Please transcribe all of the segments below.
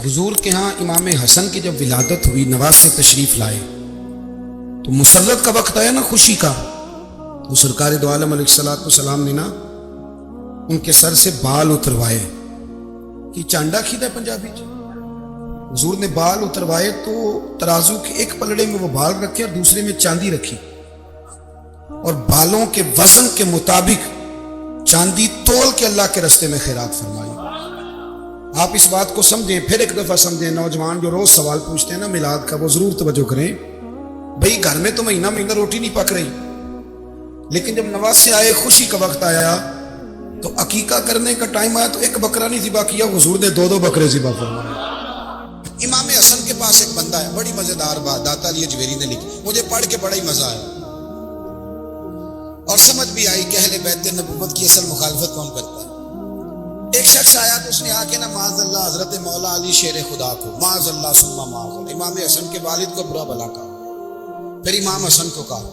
حضور کے ہاں امام حسن کی جب ولادت ہوئی، نواسے تشریف لائے تو مسرت کا وقت آیا نا، خوشی کا، تو سرکار دو عالم علیہ الصلوۃ والسلام نے نا ان کے سر سے بال اتروائے کہ چانڈا کھیدا پنجابی چ، حضور نے بال اتروائے تو ترازو کے ایک پلڑے میں وہ بال رکھے اور دوسرے میں چاندی رکھی، اور بالوں کے وزن کے مطابق چاندی تول کے اللہ کے رستے میں خیرات فرمائی۔ آپ اس بات کو سمجھیں، پھر ایک دفعہ سمجھیں، نوجوان جو روز سوال پوچھتے ہیں نا میلاد کا، وہ ضرور توجہ کریں۔ بھئی گھر میں تو مہینہ روٹی نہیں پک رہی، لیکن جب نواسے آئے، خوشی کا وقت آیا تو عقیقہ کرنے کا ٹائم آیا تو ایک بکرا نہیں ذبح کیا، حضور نے دو بکرے ذبح فرمائے۔ امام حسن کے پاس ایک بندہ ہے، بڑی مزیدار بات داتا علی اجویری نے لکھی، مجھے پڑھ کے بڑا ہی مزہ آیا اور سمجھ بھی آئی کہ اہل بیت نبوت کی اصل مخالفت کون کرتا ہے۔ ایک شخص آیا تو اس نے آ کے نا معاذ اللہ حضرت مولا علی شیر خدا کو، معاذ اللہ ثم معاذ اللہ، امام حسن کے والد کو برا بھلا کہا، پھر امام حسن کو کہا،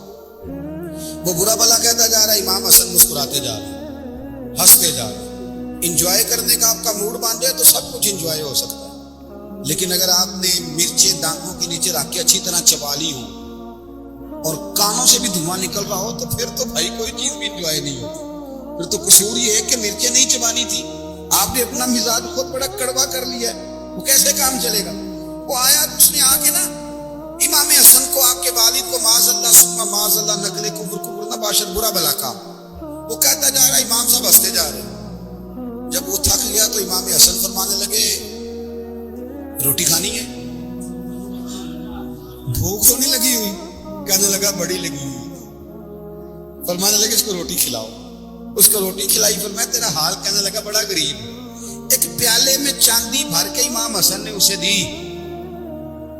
وہ برا بھلا کہتا جا رہا ہے، امام حسن مسکراتے جا رہے ہیں، ہنستے جا رہے ہیں۔ انجوائے کرنے کا آپ کا موڈ بن جائے تو سب کچھ انجوائے ہو سکتا ہے، لیکن اگر آپ نے مرچیں دانتوں کے نیچے رکھ کے اچھی طرح چبا لی ہوں اور کانوں سے بھی دھواں نکل رہا ہو تو پھر تو بھائی کوئی چیز بھی انجوائے نہیں ہوتی، پھر تو قصور یہ ہے کہ مرچیں نہیں چبانی تھی، آپ نے اپنا مزاج خود بڑا کڑوا کر لیا ہے، وہ کیسے کام چلے گا۔ وہ آیا تو اس نے آ کے نا امام حسن کو، آپ کے والد کو معاذ اللہ ثم معاذ اللہ نقل کفر نہ باشد برا بھلا کہا۔ وہ کہتا جا رہا ہے، امام صاحب ہنستے جا رہے ہیں۔ جب وہ تھک گیا تو امام حسن فرمانے لگے، روٹی کھانی ہے؟ بھوک تو نہیں لگی ہوئی؟ کہنے لگا بڑی لگی ہوئی۔ فرمانے لگے اس کو روٹی کھلاؤ، اس کو روٹی کھلائی۔ فرمایا تیرا حال؟ کہنے لگا بڑا غریب۔ ایک پیالے میں چاندی بھر کے امام حسن نے اسے دی،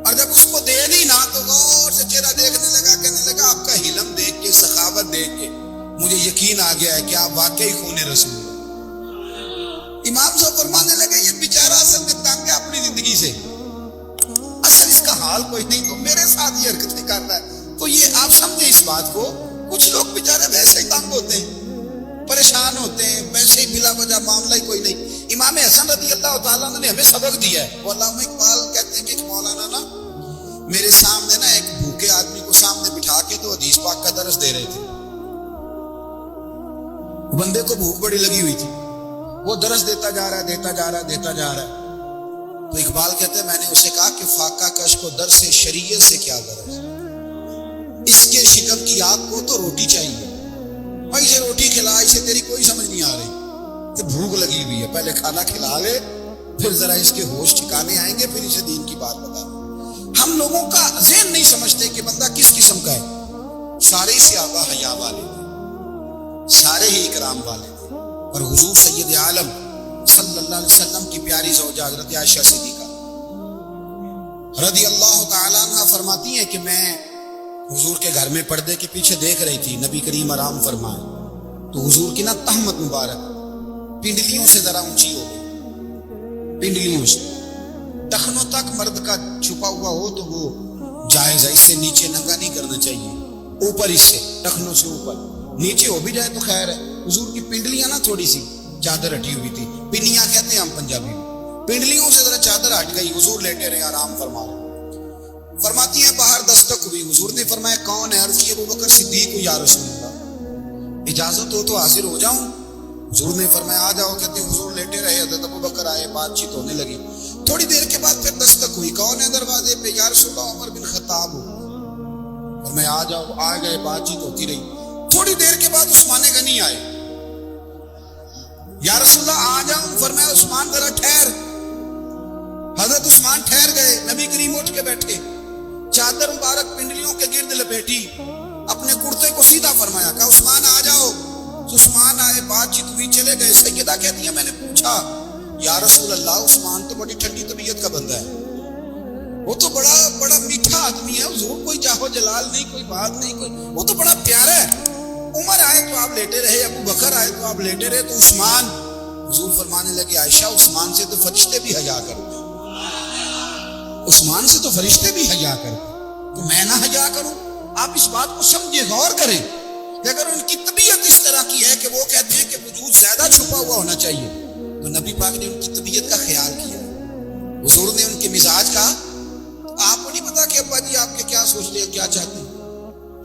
اور جب اس کو دے دی نا تو غور سے چہرہ دیکھنے لگا، کہنے لگا آپ کا حلم دیکھ کے، سخاوت دیکھ کے مجھے یقین آ گیا ہے کہ آپ واقعی خون رسول ہیں۔ امام صاحب فرمانے لگے یہ بیچارہ اصل میں تنگ ہے اپنی زندگی سے، اصل اس کا حال کوئی نہیں، تو میرے ساتھ یہ حرکتیں کر رہا ہے۔ تو یہ آپ سمجھیں اس بات کو، کچھ لوگ بیچارے ویسے ہی تنگ ہوتے ہیں، پریشان ہوتے ہیں، ویسے ہی بلا وجہ معاملہ ہی کوئی نہیں۔ امام حسن رضی اللہ تعالیٰ نے ہمیں سبق دیا ہے۔ وہ علامہ اقبال کہتے ہیں کہ ایک مولانا نا میرے سامنے نا ایک بھوکے آدمی کو سامنے بٹھا کے تو حدیث پاک کا درس دے رہے تھے۔ بندے کو بھوک بڑی لگی ہوئی تھی، وہ درس دیتا جا رہا ہے۔ تو اقبال کہتے ہیں میں نے اسے کہا کہ فاقہ کش کو درس شریعت سے کیا غرض، اس کے شکم کی آگ کو تو روٹی چاہیے، بھائی اسے روٹی کھلا، اسے تیری کوئی سمجھ نہیں آ رہی کہ بھوک لگی ہوئی ہے، پہلے کھانا کھلا لے، پھر ذرا اس کے ہوش ٹھکانے آئیں گے، پھر اسے دین کی بات بتا۔ ہم لوگوں کا ذہن نہیں سمجھتے کہ بندہ کس قسم کا ہے۔ سارے ہی صحابہ حیا والے تھے، سارے ہی اکرام والے تھے، اور حضور سید عالم صلی اللہ علیہ وسلم کی پیاری زوجہ حضرت عائشہ صدیقہ رضی اللہ تعالیٰ عنہ فرماتی ہیں کہ میں حضور کے گھر میں پردے کے پیچھے دیکھ رہی تھی، نبی کریم آرام فرمائے تو حضور کی نا تہمت مبارک پنڈلیوں سے ذرا اونچی ہو گئی، پنڈلیوں سے ٹخنوں تک مرد کا چھپا ہوا ہو تو وہ جائز ہے، اس سے نیچے ننگا نہیں کرنا چاہیے، اوپر اس سے ٹخنوں سے اوپر، نیچے ہو بھی جائے تو خیر ہے۔ حضور کی پنڈلیاں نا تھوڑی سی چادر ہٹی ہوئی تھی، پنیاں کہتے ہیں ہم پنجابی میں، پنڈلیوں سے ذرا چادر ہٹ گئی، حضور لیٹے رہے آرام فرما رہے۔ فرماتی ہیں باہر دستک ہوئی، حضور نے فرمایا کون ہے؟ عرض کی ابو بکر صدیق یا رسول اللہ، اجازت ہو تو حاضر ہو جاؤں؟ حضور نے فرمایا آ جاؤ۔ کہتے ہیں حضور لیٹے رہے، حضرت ابو بکر آئے، بات چیت ہونے لگی۔ تھوڑی دیر کے بعد پھر دستک ہوئی، کون ہے دروازے پہ؟ یا رسول اللہ عمر بن خطاب ہو۔ اور میں آ جاؤ، آ گئے، بات چیت ہوتی رہی۔ تھوڑی دیر کے بعد عثمان غنی آئے، یا رسول اللہ آ جاؤں؟ فرمایا عثمان ذرا ٹھہر۔ حضرت عثمان ٹھہر گئے، نبی کریم اٹھ کے بیٹھے، چادر مبارک پنڈلیوں کے گرد لپیٹی، اپنے کرتے کو سیدھا فرمایا، کہا عثمان آ جاؤ۔ تو عثمان آئے، بات چیت ہوئی، چلے گئے۔ سیدہ کہتی ہے میں نے پوچھا یا رسول اللہ عثمان تو بڑی ٹھنڈی طبیعت کا بندہ ہے، وہ تو بڑا میٹھا آدمی ہے، حضور کوئی جاہو جلال نہیں، کوئی بات نہیں، کوئی، وہ تو بڑا پیارا ہے۔ عمر آئے تو آپ لیٹے رہے، ابو بکر آئے تو آپ لیٹے رہے، تو عثمان؟ حضور فرمانے لگے عائشہ عثمان سے تو فرشتے بھی حیا کرتے، عثمان سے تو فرشتے بھی حیا کرتے، تو میں نہ حیا کروں؟ آپ اس بات کو سمجھے، غور کریں کہ اگر ان کی طبیعت اس طرح کی ہے کہ وہ کہتے ہیں کہ وجود زیادہ چھپا ہوا ہونا چاہیے، تو نبی پاک نے ان کی طبیعت کا خیال کیا، حضور نے ان کے مزاج کا، آپ کو نہیں پتا کہ ابا جی آپ کے کیا سوچتے ہیں، کیا چاہتے ہیں؟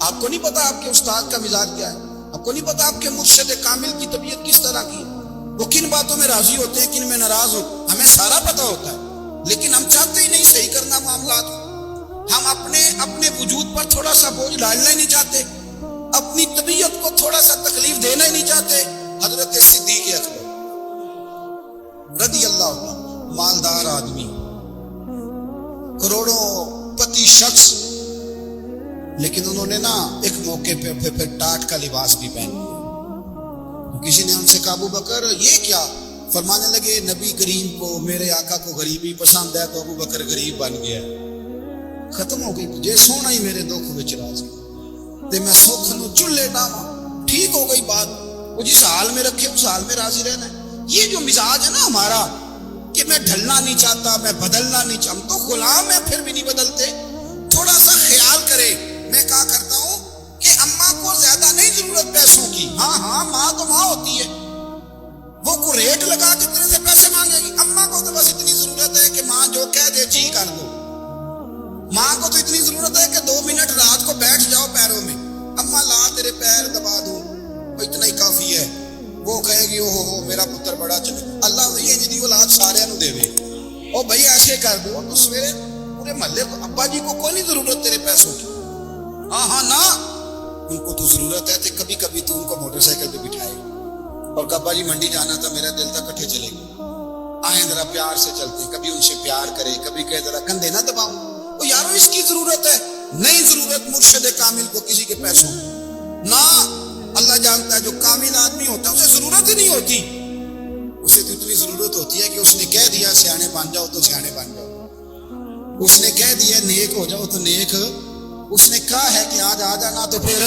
آپ کو نہیں پتا آپ کے استاد کا مزاج کیا ہے؟ آپ کو نہیں پتا آپ کے مرشد کامل کی طبیعت کس طرح کی ہے؟ وہ کن باتوں میں راضی ہوتے ہیں، کن میں ناراض ہوتے ہیں؟ ہمیں سارا پتا ہوتا ہے، لیکن ہم چاہتے ہی نہیں صحیح کرنا معاملات۔ ہم اپنے وجود پر تھوڑا سا بوجھ ڈالنا ہی نہیں چاہتے، اپنی طبیعت کو تھوڑا سا تکلیف دینا ہی نہیں چاہتے۔ حضرت صدیق اکبر رضی اللہ عنہ، مالدار آدمی، کروڑوں پتی شخص، لیکن انہوں نے نا ایک موقع پہ پھر ٹاٹ کا لباس بھی پہن لیا۔ کسی نے ان سے کہا ابو بکر یہ کیا؟ فرمانے لگے نبی کریم کو، میرے آقا کو غریبی پسند ہے تو ابو بکر غریب بن گیا۔ ختم ہو گئی، جے سونا ہی میرے دکھ وچ راضی تے میں سکھ نو چلے ڈاواں، ٹھیک ہو گئی بات۔ وہ جس حال میں رکھے اس حال میں راضی رہنا ہے۔ یہ جو مزاج ہے نا ہمارا کہ میں ڈھلنا نہیں چاہتا، میں بدلنا نہیں چاہتا، ہم تو غلام ہیں پھر بھی نہیں بدلتے۔ تھوڑا سا خیال کرے، میں کہا کرتا ہوں کہ اماں کو زیادہ نہیں ضرورت پیسوں کی، ہاں ماں تو ماں ہوتی ہے، وہ کو ریٹ لگا کے اتنے سے پیسے مانگے گی۔ اماں کو تو بس اتنی ضرورت ہے کہ ماں جو کہہ دے جی کر دو۔ ماں کو تو اتنی ضرورت ہے کہ 2 منٹ رات کو بیٹھ جاؤ پیروں میں، اماں لا تیرے پیر دبا دوں، اتنا ہی کافی ہے۔ وہ کہے گی او میرا پتر بڑا چلے، اللہ یہ جنی اولاد سارے نو دے وے، او بھائی ایسے کر دو۔ تو سویرے پورے محلے کو ابا جی کو کوئی نہیں ضرورت تیرے پیسوں کی، ہاں نا ان کو تو ضرورت ہے۔ کبھی کبھی تو ان کو موٹر سائیکل پہ بٹھائے اور ابا جی منڈی جانا تھا، میرا دل تھا کٹھے چلے گئے، آئیں ذرا پیار سے چلتے، کبھی ان سے پیار کرے، کبھی کہے ذرا کندھے نہ دباؤں۔ تو یارو اس کی ضرورت ہے، نہیں ضرورت مرشد کامل کو کسی کے پیسوں نہ۔ اللہ جانتا ہے جو کامل آدمی ہوتا ہے اسے ضرورت ہی نہیں ہوتی، اسے تو اتنی ضرورت ہوتی ہے کہ اس نے کہہ دیا سیانے بن جاؤ تو سیانے بن جاؤ، اس نے کہہ دیا نیک ہو جاؤ تو نیک، اس نے کہا ہے کہ آج آ جانا تو پھر،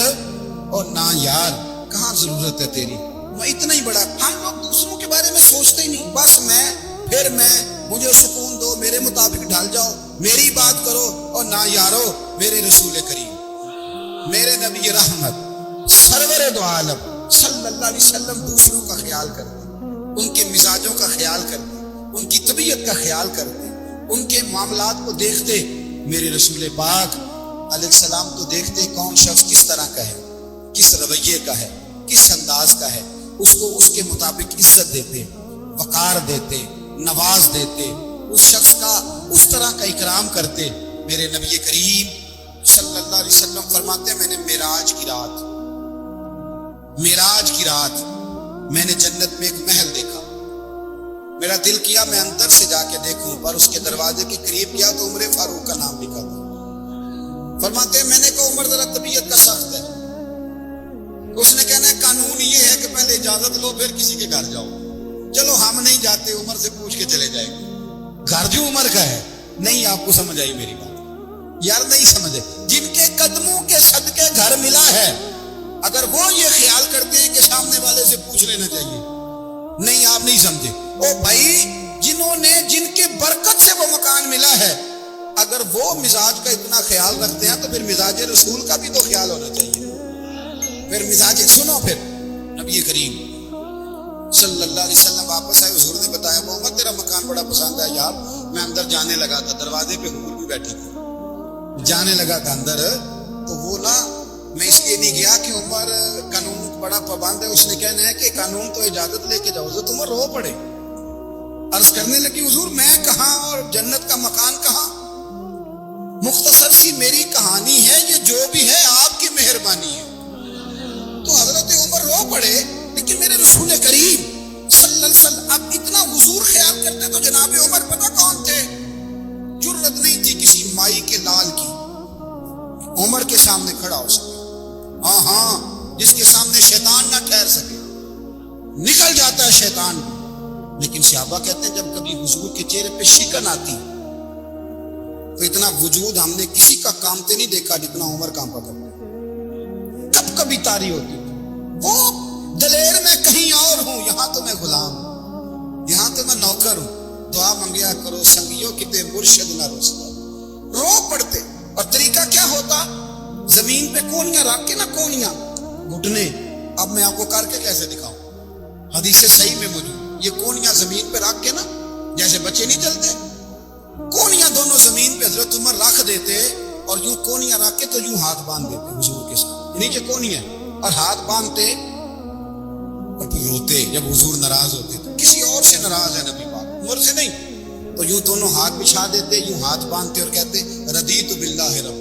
اور نہ یار کہاں ضرورت ہے تیری، میں اتنا ہی بڑا۔ ہم لوگ دوسروں کے بارے میں سوچتے ہی نہیں، بس میں مجھے سکون دو، میرے مطابق ڈھل جاؤ، میری بات کرو، اور نہ یارو میرے رسول کریم، میرے نبی رحمت سرور دو عالم صلی اللہ علیہ وسلم دوسروں کا خیال کرتے، ان کے مزاجوں کا خیال کرتے، ان کی طبیعت کا خیال کرتے، ان کے معاملات کو دیکھتے۔ میرے رسول پاک علیہ السلام تو دیکھتے کون شخص کس طرح کا ہے، کس رویے کا ہے، کس انداز کا ہے، اس کو اس کے مطابق عزت دیتے، وقار دیتے، نواز دیتے، اس شخص کا اس طرح کا اکرام کرتے۔ میرے نبی کریم صلی اللہ علیہ وسلم فرماتے ہیں میں نے معراج کی رات میں نے جنت میں ایک محل دیکھا، میرا دل کیا میں اندر سے جا کے دیکھوں، پر اس کے دروازے کے قریب گیا تو عمر فاروق کا نام لکھا تھا۔ فرماتے ہیں میں نے کہا عمر ذرا طبیعت کا سخت ہے، اس نے کہنا ہے قانون یہ ہے کہ پہلے اجازت لو پھر کسی کے گھر جاؤ۔ چلو ہم نہیں جاتے، عمر سے پوچھ کے چلے جائیں گے، گھر جو عمر کا ہے۔ نہیں آپ کو سمجھ آئی میری بات؟ یار نہیں سمجھے، جن کے قدموں کے صدقے گھر ملا ہے، اگر وہ یہ خیال کرتے ہیں کہ سامنے والے سے پوچھ لینا چاہیے، نہیں آپ نہیں سمجھے۔ او بھائی جن کے برکت سے وہ مکان ملا ہے، اگر وہ مزاج کا اتنا خیال رکھتے ہیں تو پھر مزاج رسول کا بھی تو خیال ہونا چاہیے۔ پھر مزاج سنو، پھر نبی کریم صلی اللہ علیہ وسلم واپس آئے، حضور نے بتایا محمد تیرا مکان بڑا پسند ہے یار، میں اندر جانے لگا تھا، دروازے پہ حور بھی بیٹھی تھی، جانے لگا تھا اندر، تو وہ نا میں اس لیے نہیں گیا کہ عمر قانون بڑا پابند ہے، اس نے کہنا ہے کہ قانون تو اجازت لے کے جاؤ، حضرت عمر رو پڑے، عرض کرنے لگی حضور میں کہاں اور جنت کا مکان کہاں، مختصر سی میری کہانی ہے، یہ جو بھی ہے آپ کی مہربانی ہے۔ تو حضرت عمر رو پڑے، لیکن میرے رسول کریم صلی اللہ علیہ وسلم اب اتنا حضور خیال کرتے تو جناب عمر پتہ کون تھے؟ جرت نہیں تھی کسی مائی کے لال کی عمر کے سامنے کھڑا ہو سکے، ہاں جس کے سامنے شیطان نہ ٹھہر سکے، نکل جاتا ہے شیطان۔ لیکن صحابہ کہتے ہیں جب کبھی حضور کے چہرے پہ شکن آتی تو اتنا وجود ہم نے کسی کا کامتے نہیں دیکھا جتنا عمر کانپا کرتا۔ کب کبھی تاری ہوتی وہ دلیر میں کہیں اور ہوں، یہاں تو میں غلام ہوں، یہاں تو میں نوکر ہوں، دعا منگیا کرو سنگیوں کتے مرشد نہ رسوا۔ رو پڑتے، اور طریقہ کیا ہوتا؟ زمین پہ کونیاں رکھ کے نا، کونیاں گھٹنے، اب میں آپ کو کر کے کیسے دکھاؤں، حدیث صحیح میں موجود، یہ کونیاں زمین پہ رکھ کے نا، جیسے بچے نہیں چلتے، عمر رکھ دیتے اور یوں کونیاں رکھ کے تو یوں ہاتھ باندھ دیتے حضور کے ساتھ، نیچے کونیاں اور ہاتھ باندھتے اور پھر روتے جب حضور ناراض ہوتے تھے. کسی اور سے ناراض ہے نبی پاک، عمر سے نہیں، تو یوں دونوں ہاتھ بچھا دیتے، یوں ہاتھ باندھتے اور کہتے رضیت باللہ رب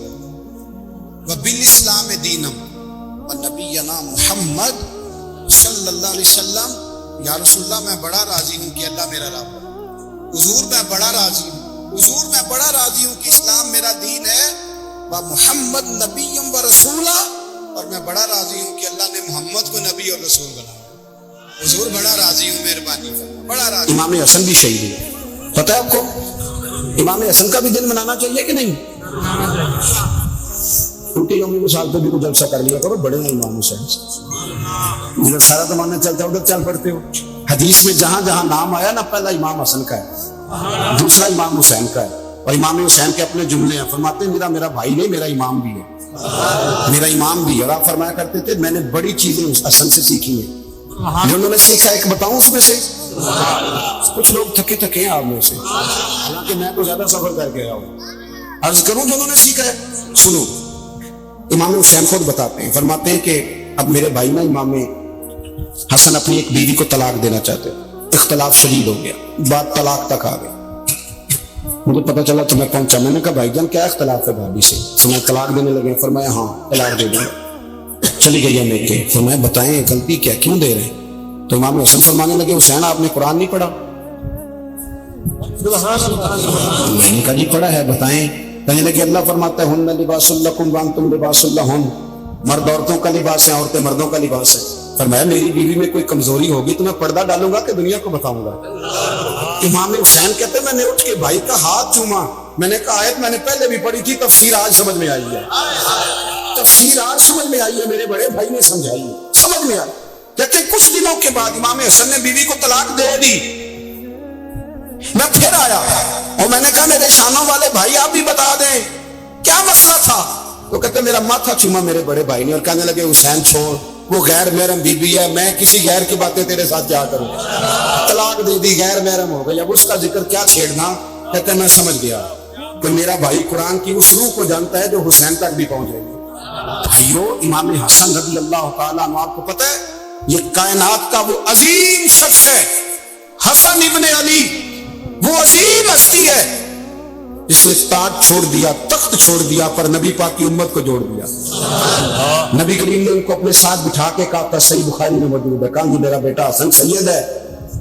وبالاسلام دینم ونبینا محمد صلی اللہ علیہ وسلم. یا رسول اللہ میں بڑا راضی ہوں کہ اللہ میرا رب ہے. حضور میں بڑا راضی ہوں، حضور میں بڑا راضی ہوں کہ اسلام میرا دین ہے، و محمد نبیم و رسولہ، اور میں بڑا راضی ہوں کہ اللہ نے محمد کو نبی اور رسول بنایا. حضور بڑا راضی ہوں، مہربانی بڑا راضی. امام حسن بھی شہید ہوئے، پتہ ہے آپ کو؟ امام حسن کا بھی دن منانا چاہیے کہ نہیں؟ ٹوٹی یوم مثال پہ بھی کچھ جلسہ کر لیا کرو، بڑے ہیں امام حسین سے. ادھر سارا زمانہ چلتا ہے ادھر چل پڑتے ہو. حدیث میں جہاں جہاں نام آیا نا، پہلا امام حسن کا ہے، دوسرا امام حسین کا ہے، اور امام حسین کے اپنے جملے ہیں. فرماتے ہیں میرا بھائی نہیں، میرا امام بھی ہے، میرا امام بھی ہے. اور آپ فرمایا کرتے تھے میں نے بڑی چیزیں حسن سے سیکھی ہیں. جو انہوں نے سیکھا ایک بتاؤں اس میں سے. کچھ لوگ تھکے تھکے ہیں آپ میں سے، حالانکہ میں تو زیادہ سفر کر کے آیا ہوں. عرض کروں جو انہوں نے سیکھا ہے، سنو. امام حسین خود بتاتے ہیں، فرماتے ہیں کہ اب میرے بھائی نا امام حسن اپنی ایک بیوی کو طلاق دینا چاہتے، اختلاف شدید ہو گیا، بات طلاق تک آ گئی. مجھے پتا چلا تو میں پہنچا، میں نے کہا بھائی جان کیا اختلاف ہے بھابی سے؟ فرمایا طلاق دینے لگے. فرمایا ہاں طلاق دے دیں. چلی گئی میں کہ فرمایا بتائیں غلطی کیا، کیوں دے رہے ہیں؟ تو امام حسن فرمانے لگے حسین آپ نے قرآن نہیں پڑھا؟ میں نے کہا جی پڑھا ہے، بتائیں. کہنے لگے اللہ فرماتا ہے ہن لباس لکم وانتم لباس لہن، مرد عورتوں کا لباس ہے، عورتیں مردوں کا لباس ہے. فرمایا میری بیوی میں کوئی کمزوری ہوگی تو میں پردہ ڈالوں گا کہ دنیا کو بتاؤں گا؟ امام حسین کہتے میں نے اٹھ کے بھائی کا ہاتھ چوما. میں نے کہا آیت میں نے پہلے بھی پڑھی تھی، تفسیر آج سمجھ میں آئی ہے، تفسیر آج سمجھ میں آئی ہے، میرے بڑے بھائی نے سمجھائی ہے، سمجھ میں آئی. کہتے کچھ دنوں کے بعد امام حسن نے بیوی کو طلاق دے دی. میں پھر آیا اور میں نے کہا میرے شانوں والے بھائی آپ بھی بتا دیں کیا مسئلہ تھا. تو کہتے میرا ماتھا چوما میرے بڑے بھائی نے اور کہنے لگے حسین چھوڑ، وہ غیر محرم بیوی ہے، میں کسی غیر کی باتیں تیرے ساتھ کیا کروں. طلاق دے دی، غیر محرم ہو گئی، اب اس کا ذکر کیا چھیڑنا. کہتے میں سمجھ گیا کہ میرا بھائی قرآن کی اس روح کو جانتا ہے جو حسین تک بھی پہنچ رہی ہے. بھائیو امام حسن رضی اللہ تعالیٰ عنہ، آپ کو پتہ ہے یہ کائنات کا وہ عظیم شخص ہے، حسن ابن علی، وہ عظیم ہستی ہے جس نے تاج چھوڑ دیا، تخت چھوڑ دیا، پر نبی پاک کی امت کو جوڑ دیا. نبی کریم نے ان کو اپنے ساتھ بٹھا کے کہا تھا، صحیح بخاری میں موجود ہے، کہا یہ میرا بیٹا حسن سید ہے،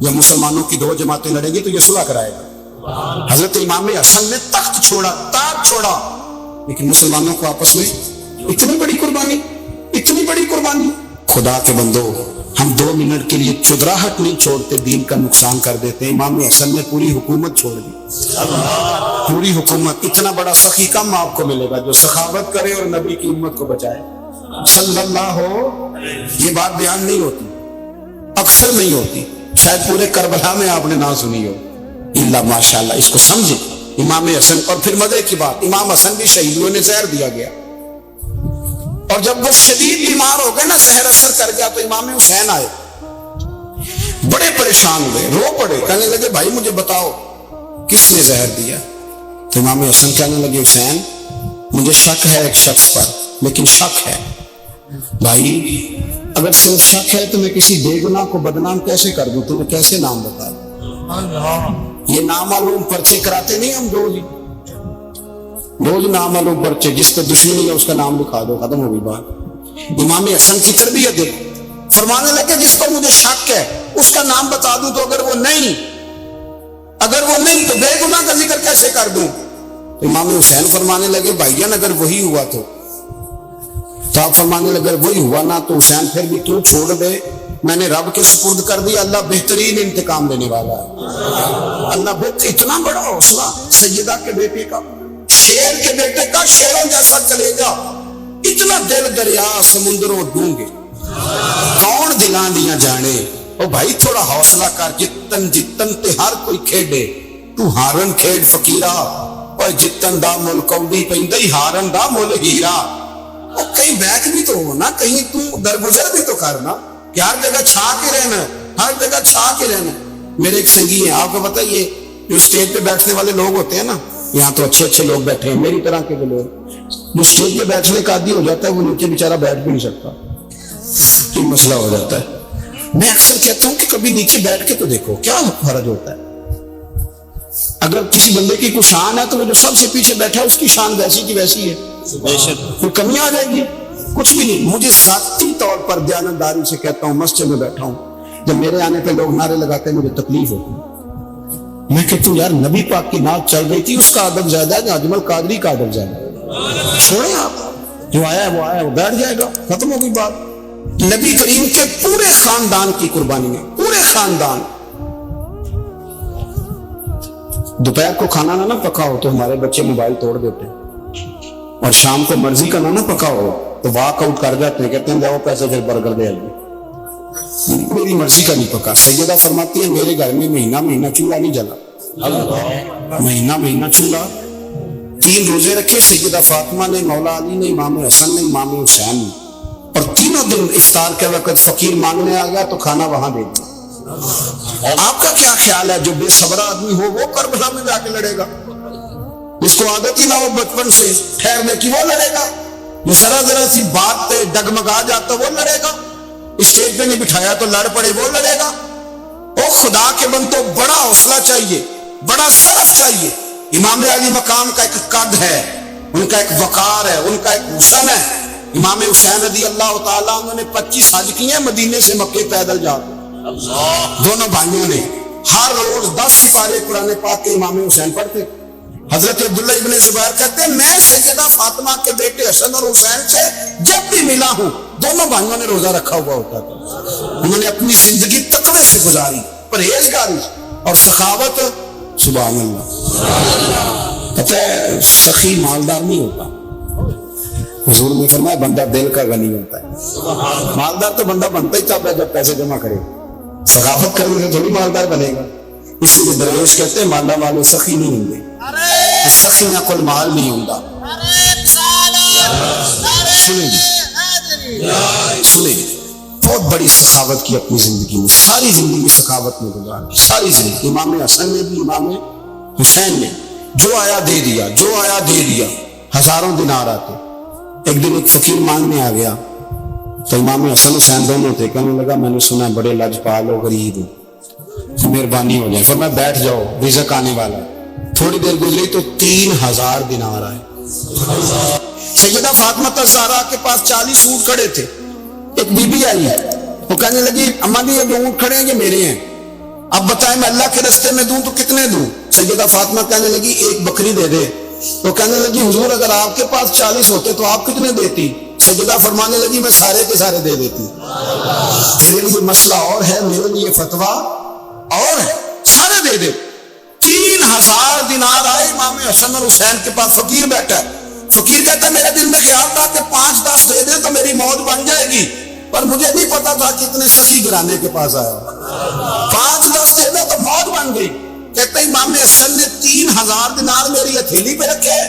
یہ مسلمانوں کی دو جماعتیں لڑیں گی تو یہ صلح کرائے گا. حضرت امام حسن نے تخت چھوڑا، تاج چھوڑا، لیکن مسلمانوں کو آپس میں اتنی بڑی قربانی، اتنی بڑی قربانی. خدا کے بندو ہم 2 منٹ کے لیے چدراہٹ نہیں چھوڑتے، دین کا نقصان کر دیتے ہیں. امام حسن نے پوری حکومت چھوڑ دی، پوری حکومت. اتنا بڑا سخی کم آپ کو ملے گا جو سخاوت کرے اور نبی کی امت کو بچائے صلی اللہ ہو. یہ بات بیان نہیں ہوتی، اکثر نہیں ہوتی، شاید پورے کربلا میں آپ نے نہ سنی ہو، اللہ ماشاءاللہ. اس کو سمجھے امام حسن. اور پھر مزے کی بات، امام حسن بھی شہید ہوئے، زہر دیا گیا، اور جب وہ شدید بیمار ہو گئے نا، زہر اثر کر گیا، تو امام حسین آئے، بڑے پریشان ہوئے، رو پڑے، کہنے لگے بھائی مجھے بتاؤ کس نے زہر دیا. تو امام حسن کہنے لگے حسین مجھے شک ہے ایک شخص پر، لیکن شک ہے بھائی، اگر صرف شک ہے تو میں کسی بے گناہ کو بدنام کیسے کر دوں، تمہیں کیسے نام بتا دوں. یہ نامعلوم پرچے کراتے نہیں ہم روز نامعلوم پرچے، جس پہ دشمنی ہے اس کا نام لکھا دو، ختم ہوگی بات. امام حسن کی تربیت دیکھو، فرمانے لگے جس پر مجھے شک ہے اس کا نام بتا دوں، تو اگر وہ نہیں تو بے گناہ کا ذکر کیسے کر دوں. تو امام حسین فرمانے لگے بھائی جان اگر وہی ہوا تو آپ فرمانے لگے وہی ہوا نا تو حسین پھر بھی تو چھوڑ دے، میں نے رب کے سپرد کر دیا، اللہ بہترین انتقام دینے والا ہے. اللہ اتنا بڑا حوصلہ سیدہ کے بیٹے کا، شیر کے بیٹے کا، شیروں جیسا کلیجہ، اتنا دل دریا سمندروں ڈونگے، کون دلاں دیاں جانے. او بھائی تھوڑا حوصلہ کر، جتن تے ہر کوئی کھیڈے، تو ہارن کھیڈ فقیرہ، اور جتن دا مل کوڈی پیندی ہارن دا مل ہیرا. او کہیں بیک بھی تو ہونا، کہیں تو درگزر بھی تو کرنا، کہ ہر جگہ چھا کے رہنا، ہر جگہ چھا کے رہنا. میرے ایک سنگی ہیں، آپ کو پتہ یہ جو اسٹیج پہ بیٹھنے والے لوگ ہوتے ہیں نا، یہاں تو اچھے اچھے لوگ بیٹھے ہیں میری طرح کے لوگ. جو اسٹیج پہ بیٹھنے کا عادی ہو جاتا ہے وہ نیچے بیچارہ بیٹھ بھی نہیں سکتا, یہ مسئلہ ہو جاتا ہے. میں اکثر کہتا ہوں کہ کبھی نیچے بیٹھ کے تو دیکھو کیا حرج ہوتا ہے. اگر کسی بندے کی کوئی شان ہے تو وہ جو سب سے پیچھے بیٹھا ہے اس کی شان ویسی کی ویسی ہے, کوئی کمی آ جائے گی؟ کچھ بھی نہیں. مجھے ذاتی طور پر دیانتداری سے کہتا ہوں, مسجد میں بیٹھا ہوں, جب میرے آنے پہ لوگ نعرے لگاتے ہیں مجھے تکلیف ہوتی ہے. میں کہتا ہوں یار نبی پاک کی نعت چل رہی تھی, اس کا ادب زیادہ ہے, اجمل قادری کا ادب زیادہ ہے. چھوڑیں آپ, جو آیا ہے وہ بیٹھ جائے گا, ختم ہوگی بات. نبی کریم کے پورے خاندان کی قربانی ہے, پورے خاندان. دوپہر کو کھانا نہ پکا ہو تو ہمارے بچے موبائل توڑ دیتے ہیں, اور شام کو مرضی کا نہ پکا ہو تو واک آؤٹ کر جاتے ہیں, کہتے ہیں جاؤ پیسے پھر برگر دے آئیے. میری مرضی کا نہیں پکا. سیدہ فرماتی ہے میرے گھر میں مہینہ چولہا نہیں جلا, مہینہ چولہا. 3 روزے رکھے سیدہ فاطمہ نے, مولا علی نے, امام حسن نے, امام حسین نے, اور تینوں دن افطار کے وقت فقیر مانگنے آ گیا تو کھانا وہاں دے دیا. آپ کا کیا خیال ہے جو بے صبر آدمی ہو وہ کربلا میں جا کے لڑے گا؟ جس کو عادت ہی نہ ہو بچپن سے ٹھہرنے کی وہ لڑے گا؟ جو ذرا سی بات پہ ڈگمگا جاتا وہ لڑے گا؟ اسٹیج پہ نہیں بٹھایا تو لڑ پڑے وہ لڑے گا؟ او خدا کے بندوں, بڑا حوصلہ چاہیے, بڑا صبر چاہیے. امام علی مقام کا ایک قد ہے, ان کا ایک وقار ہے, ان کا ایک حسن ہے. امام حسین رضی اللہ تعالیٰ عنہ نے 25 حج کیے ہیں مدینے سے مکے پیدل جا کر. دونوں بھائیوں نے ہر روز 10 سپارے قرآن پاک کے امام حسین پڑھتے. حضرت عبداللہ ابن زبیر کہتے ہیں میں سیدہ فاطمہ کے بیٹے حسن اور حسین سے جب بھی ملا ہوں دونوں بھائیوں نے روزہ رکھا ہوا ہوتا تھا. انہوں نے اپنی زندگی تقوی سے گزاری, پرہیزگاری اور سخاوت. سبحان اللہ. پتہ ہے سخی مالدار نہیں ہوتا, حضور نے فرمایا بندہ دل کا غنی ہوتا ہے. مالدار تو بندہ بنتا ہی تب ہے جب پیسے جمع کرے. سخاوت کرنے سے تھوڑی مالدار بنے گا. اس لیے درویش کہتے ہیں مالا والے سخی نہیں ہوں گے, سخی نہ کوئی مال نہیں ہوں گا. سنیں بہت بڑی سخاوت کی اپنی زندگی میں, ساری زندگی سخاوت میں گزاری, ساری زندگی. امام حسن نے بھی, امام حسین نے جو آیا دے دیا, جو آیا دے دیا. ہزاروں دینار آتے. ایک دن ایک فقیر مانگنے آ گیا تو امام حسن حسین دونوں تھے. کہنے لگا میں نے سنا بڑے لجپال ہو, غریب ہو, مہربانی ہو جائے. فرمایا بیٹھ جاؤ رزق آنے والا. تھوڑی دیر گزری تو 3000 دینار آئے. سیدہ فاطمہ الزہرا کے پاس 40 اونٹ کھڑے تھے. ایک بی بی آئی ہے, وہ کہنے لگی اما جی یہ جو اونٹ کھڑے ہیں یہ میرے ہیں, اب بتائیں میں اللہ کے راستے میں دوں تو کتنے دوں؟ سیدہ فاطمہ کہنے لگی ایک بکری دے دے. تو کہنے لگی حضور اگر آپ کے پاس 40 ہوتے تو آپ کتنے دیتی؟ سیدہ فرمانے لگی میں سارے کے سارے دے دیتی. تیرے لیے مسئلہ اور ہے, میرے لیے فتویٰ اور ہے, سارے دے دے. 3000 دینار آئے. امام حسن اور حسین کے پاس فقیر بیٹھا ہے. فقیر کہتا ہے میرے دل میں خیال تھا کہ 5-10 دے دیں تو میری موت بن جائے گی, پر مجھے نہیں پتا تھا کہ اتنے سخی گھرانے کے پاس آیا. 5-10 دے دیں تو موت بن گئی. کہتے ہیں امام حسن نے 3000 دینار میری ہتھیلی پہ رکھے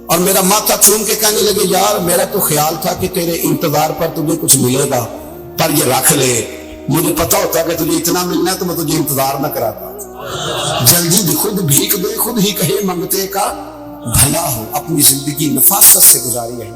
اور میرا ماتھا چوم کے کہنے لگے یار میرا تو خیال تھا کہ تیرے انتظار پر تجھے کچھ ملے گا, پر یہ رکھ لے. مجھے پتا ہوتا کہ تجھے اتنا ملنا ہے تو میں تجھے انتظار نہ کراتا. جلدی بھی خود بھیک دے, خود ہی کہے منگتے کا بھلا ہو. اپنی زندگی نفاست سے گزاری ہے.